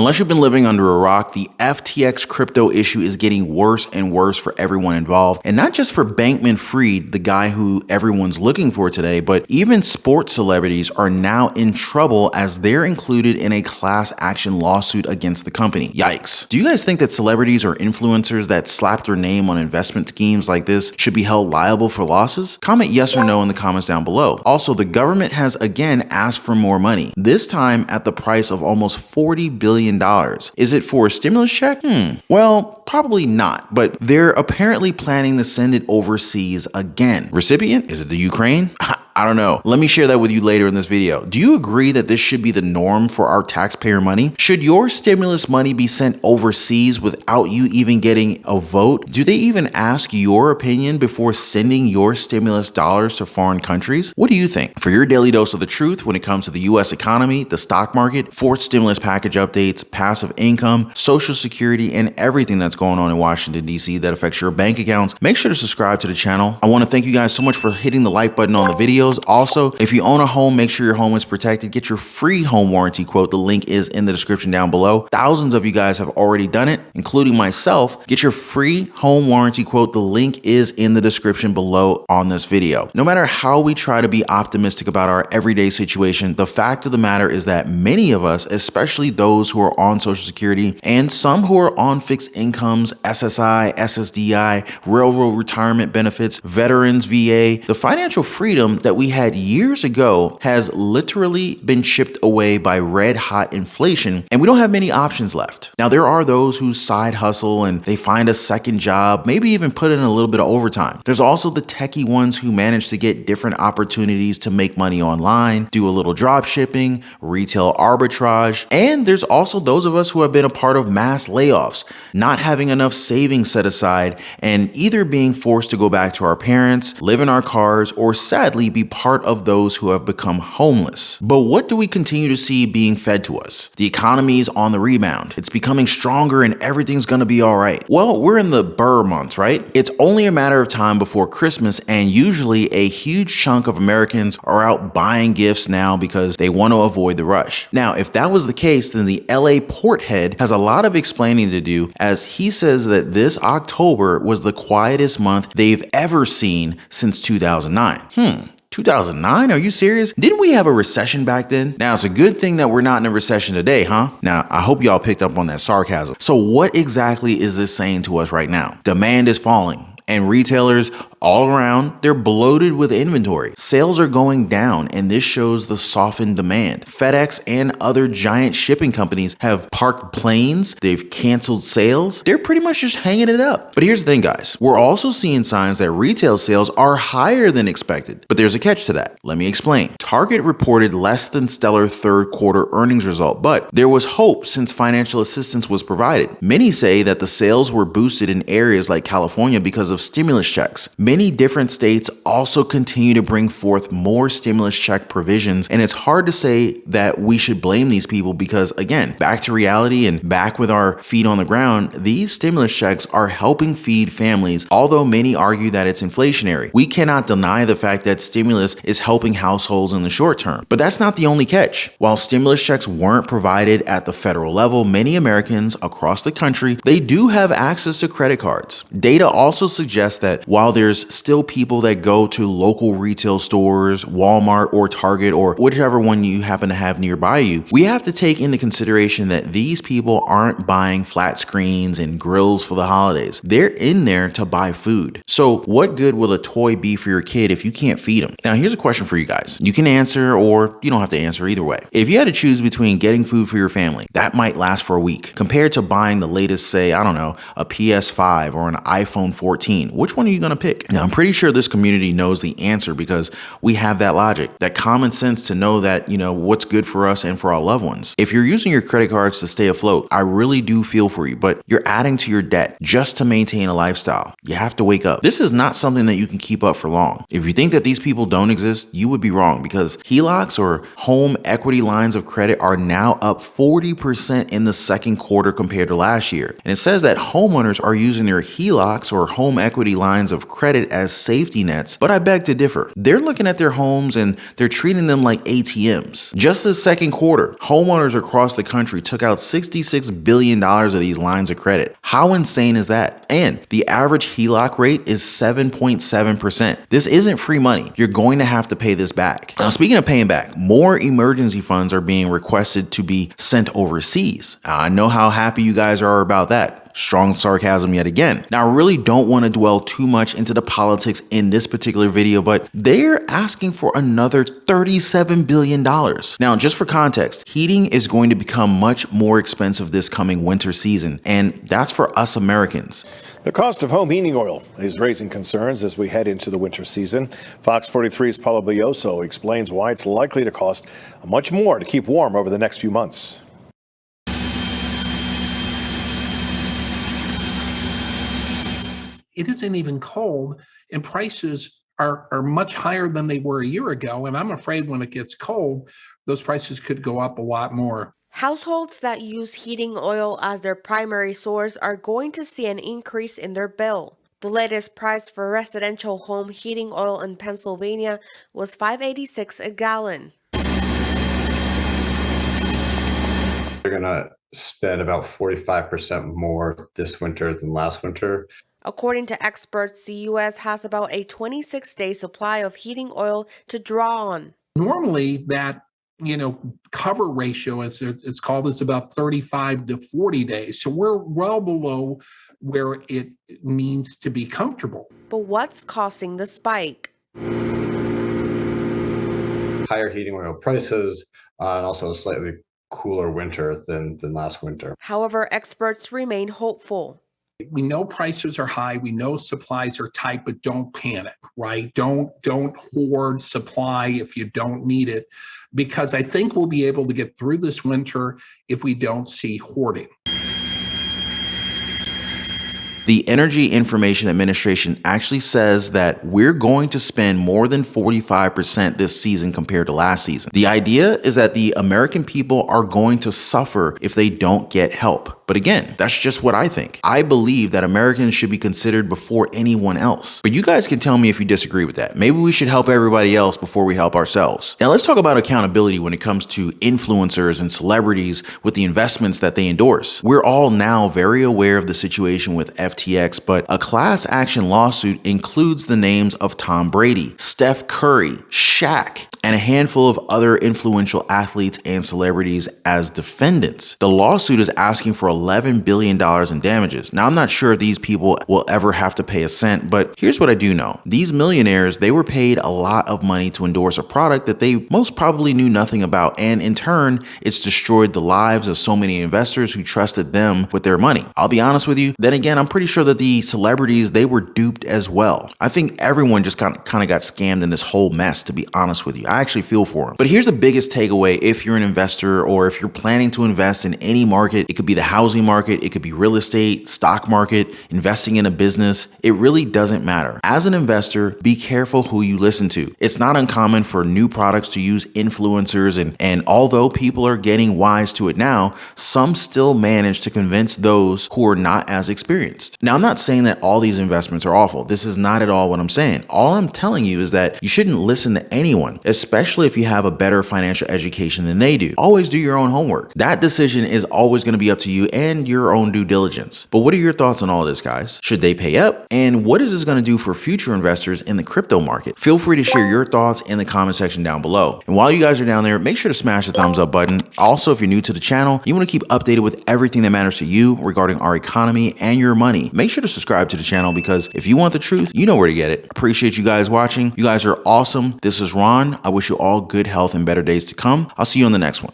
Unless you've been living under a rock, the FTX crypto issue is getting worse and worse for everyone involved. And not just for Bankman-Fried, the guy who everyone's looking for today, but even sports celebrities are now in trouble as they're included in a class action lawsuit against the company. Yikes. Do you guys think that celebrities or influencers that slap their name on investment schemes like this should be held liable for losses? Comment yes or no in the comments down below. Also, the government has again asked for more money, this time at the price of almost $40 billion. Is it for a stimulus check? Well, probably not, but they're apparently planning to send it overseas again. Recipient? Is it the Ukraine? I don't know. Let me share that with you later in this video. Do you agree that this should be the norm for our taxpayer money? Should your stimulus money be sent overseas without you even getting a vote? Do they even ask your opinion before sending your stimulus dollars to foreign countries? What do you think? For your daily dose of the truth when it comes to the US economy, the stock market, fourth stimulus package updates, passive income, social security, and everything that's going on in Washington, D.C. that affects your bank accounts, make sure to subscribe to the channel. I want to thank you guys so much for hitting the like button on the video. Also, if you own a home, make sure your home is protected. Get your free home warranty quote. The link is in the description down below. Thousands of you guys have already done it, including myself. Get your free home warranty quote. The link is in the description below on this video. No matter how we try to be optimistic about our everyday situation, the fact of the matter is that many of us, especially those who are on Social Security and some who are on fixed incomes, SSI, SSDI, railroad retirement benefits, veterans, VA, the financial freedom that we had years ago has literally been chipped away by red hot inflation, and we don't have many options left. Now, there are those who side hustle and they find a second job, maybe even put in a little bit of overtime. There's also the techie ones who manage to get different opportunities to make money online, do a little drop shipping, retail arbitrage, and there's also those of us who have been a part of mass layoffs, not having enough savings set aside, and either being forced to go back to our parents, live in our cars, or sadly be part of those who have become homeless. But what do we continue to see being fed to us? The economy is on the rebound. It's becoming stronger and everything's gonna be all right. Well, we're in the Burr months, right? It's only a matter of time before Christmas, and usually a huge chunk of Americans are out buying gifts now because they want to avoid the rush. Now, if that was the case, then the LA port head has a lot of explaining to do, as he says that this October was the quietest month they've ever seen since 2009. 2009? Are you serious? Didn't we have a recession back then? Now, it's a good thing that we're not in a recession today, huh? Now, I hope y'all picked up on that sarcasm. So what exactly is this saying to us right now? Demand is falling. And retailers all around, they're bloated with inventory. Sales are going down, and this shows the softened demand. FedEx and other giant shipping companies have parked planes, they've canceled sales. They're pretty much just hanging it up. But here's the thing, guys. We're also seeing signs that retail sales are higher than expected. But there's a catch to that. Let me explain. Target reported less than stellar third quarter earnings result, but there was hope since financial assistance was provided. Many say that the sales were boosted in areas like California because of stimulus checks. Many different states also continue to bring forth more stimulus check provisions, and it's hard to say that we should blame these people because, again, back to reality and back with our feet on the ground, these stimulus checks are helping feed families, although many argue that it's inflationary. We cannot deny the fact that stimulus is helping households in the short term. But that's not the only catch. While stimulus checks weren't provided at the federal level, many Americans across the country, they do have access to credit cards. Data also suggests that while there's still people that go to local retail stores, Walmart or Target or whichever one you happen to have nearby you, we have to take into consideration that these people aren't buying flat screens and grills for the holidays. They're in there to buy food. So what good will a toy be for your kid if you can't feed them? Now, here's a question for you guys. You can answer or you don't have to answer either way. If you had to choose between getting food for your family, that might last for a week, compared to buying the latest, say, I don't know, a PS5 or an iPhone 14, which one are you going to pick? Now, I'm pretty sure this community knows the answer because we have that logic, that common sense to know that, what's good for us and for our loved ones. If you're using your credit cards to stay afloat, I really do feel for you, but you're adding to your debt just to maintain a lifestyle. You have to wake up. This is not something that you can keep up for long. If you think that these people don't exist, you would be wrong, because HELOCs or home equity lines of credit are now up 40% in the second quarter compared to last year. And it says that homeowners are using their HELOCs or home equity lines of credit credit as safety nets, but I beg to differ. They're looking at their homes and they're treating them like ATMs. Just this second quarter, homeowners across the country took out $66 billion of these lines of credit. How insane is that? And the average HELOC rate is 7.7%. This isn't free money. You're going to have to pay this back. Now, speaking of paying back, more emergency funds are being requested to be sent overseas. I know how happy you guys are about that. Strong sarcasm yet again. Now, I really don't want to dwell too much into the politics in this particular video, but they're asking for another $37 billion. Now, just for context, heating is going to become much more expensive this coming winter season, and that's for us Americans. The cost of home heating oil is raising concerns as we head into the winter season. Fox 43's Paulo Bioso explains why it's likely to cost much more to keep warm over the next few months. It isn't even cold, and prices are much higher than they were a year ago. And I'm afraid when it gets cold, those prices could go up a lot more. Households that use heating oil as their primary source are going to see an increase in their bill. The latest price for residential home heating oil in Pennsylvania was $5.86 a gallon. They're going to spend about 45% more this winter than last winter. According to experts, the U.S. has about a 26-day supply of heating oil to draw on. Normally, that cover ratio, as it's called, is about 35 to 40 days. So we're well below where it means to be comfortable. But what's causing the spike? Higher heating oil prices and also a slightly cooler winter than last winter. However, experts remain hopeful. We know prices are high. We know supplies are tight, but don't panic, right? Don't hoard supply if you don't need it, because I think we'll be able to get through this winter if we don't see hoarding. The Energy Information Administration actually says that we're going to spend more than 45% this season compared to last season. The idea is that the American people are going to suffer if they don't get help. But again, that's just what I think. I believe that Americans should be considered before anyone else. But you guys can tell me if you disagree with that. Maybe we should help everybody else before we help ourselves. Now let's talk about accountability when it comes to influencers and celebrities with the investments that they endorse. We're all now very aware of the situation with FTX, but a class action lawsuit includes the names of Tom Brady, Steph Curry, Shaq, and a handful of other influential athletes and celebrities as defendants. The lawsuit is asking for $11 billion in damages. Now, I'm not sure if these people will ever have to pay a cent, but here's what I do know. These millionaires, they were paid a lot of money to endorse a product that they most probably knew nothing about, and in turn, it's destroyed the lives of so many investors who trusted them with their money. I'll be honest with you, then again, I'm pretty sure that the celebrities, they were duped as well. I think everyone just kind of got scammed in this whole mess, to be honest with you. I actually feel for them. But here's the biggest takeaway if you're an investor or if you're planning to invest in any market. It could be the housing market, it could be real estate, stock market, investing in a business. It really doesn't matter. As an investor, be careful who you listen to. It's not uncommon for new products to use influencers, and although people are getting wise to it now, some still manage to convince those who are not as experienced. Now, I'm not saying that all these investments are awful. This is not at all what I'm saying. All I'm telling you is that you shouldn't listen to anyone, especially if you have a better financial education than they do. Always do your own homework. That decision is always going to be up to you and your own due diligence. But what are your thoughts on all this, guys? Should they pay up? And what is this going to do for future investors in the crypto market? Feel free to share your thoughts in the comment section down below. And while you guys are down there, make sure to smash the thumbs up button. Also, if you're new to the channel, you want to keep updated with everything that matters to you regarding our economy and your money, make sure to subscribe to the channel, because if you want the truth, you know where to get it. Appreciate you guys watching. You guys are awesome. This is Ron. I wish you all good health and better days to come. I'll see you on the next one.